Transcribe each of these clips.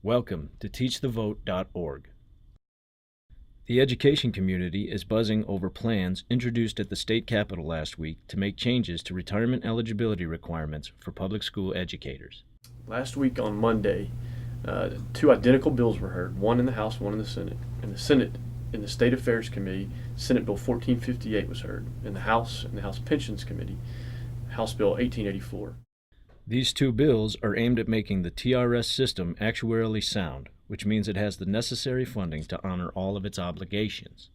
Welcome to teachthevote.org. The education community is buzzing over plans introduced at the state capitol last week to make changes to retirement eligibility requirements for public school educators. Last week on Monday, two identical bills were heard, one in the House, one in the Senate. In the Senate, in the State Affairs Committee, Senate Bill 1458 was heard. In the House Pensions Committee, House Bill 1884. These two bills are aimed at making the TRS system actuarially sound, which means it has the necessary funding to honor all of its obligations.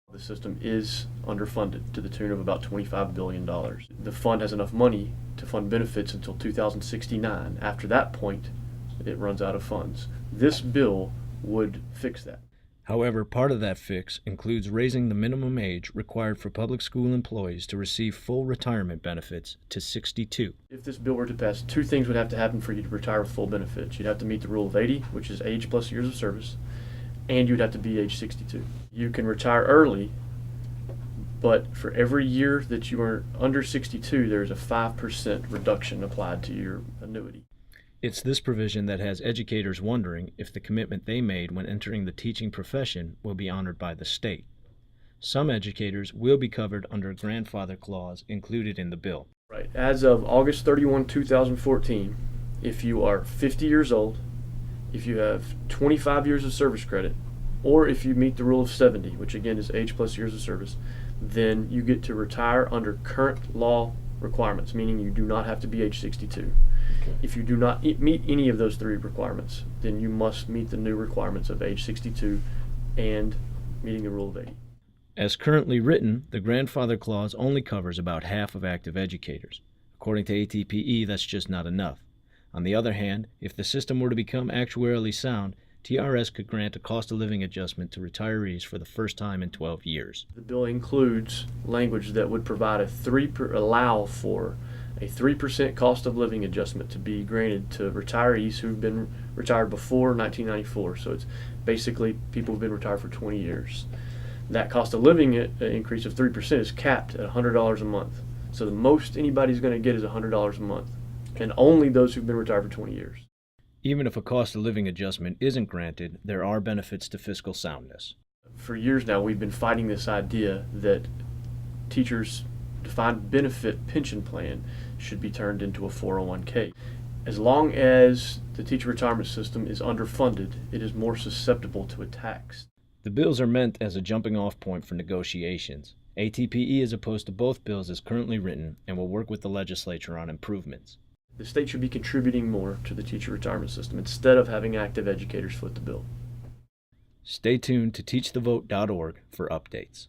The system is underfunded to the tune of about $25 billion. The fund has enough money to fund benefits until 2069. After that point, it runs out of funds. This bill would fix that. However, part of that fix includes raising the minimum age required for public school employees to receive full retirement benefits to 62. If this bill were to pass, two things would have to happen for you to retire with full benefits. You'd have to meet the rule of 80, which is age plus years of service, and you'd have to be age 62. You can retire early, but for every year that you are under 62, there's a 5% reduction applied to your annuity. It's this provision that has educators wondering if the commitment they made when entering the teaching profession will be honored by the state. Some educators will be covered under a grandfather clause included in the bill. Right. As of August 31, 2014, if you are 50 years old, if you have 25 years of service credit, or if you meet the rule of 70, which again is age plus years of service, then you get to retire under current law requirements, meaning you do not have to be age 62. If you do not meet any of those three requirements, then you must meet the new requirements of age 62 and meeting the rule of 80. As currently written, the grandfather clause only covers about half of active educators. According to ATPE, that's just not enough. On the other hand, if the system were to become actuarially sound, TRS could grant a cost of living adjustment to retirees for the first time in 12 years. The bill includes language that would provide allow for a 3% cost of living adjustment to be granted to retirees who've been retired before 1994. So it's basically people who've been retired for 20 years. That cost of living increase of 3% is capped at $100 a month. So the most anybody's going to get is $100 a month, and only those who've been retired for 20 years. Even if a cost of living adjustment isn't granted, there are benefits to fiscal soundness. For years now, we've been fighting this idea that teachers' defined benefit pension plan should be turned into a 401k. As long as the teacher retirement system is underfunded, it is more susceptible to attacks. The bills are meant as a jumping-off point for negotiations. ATPE is opposed to both bills as currently written and will work with the legislature on improvements. The state should be contributing more to the teacher retirement system instead of having active educators foot the bill. Stay tuned to teachthevote.org for updates.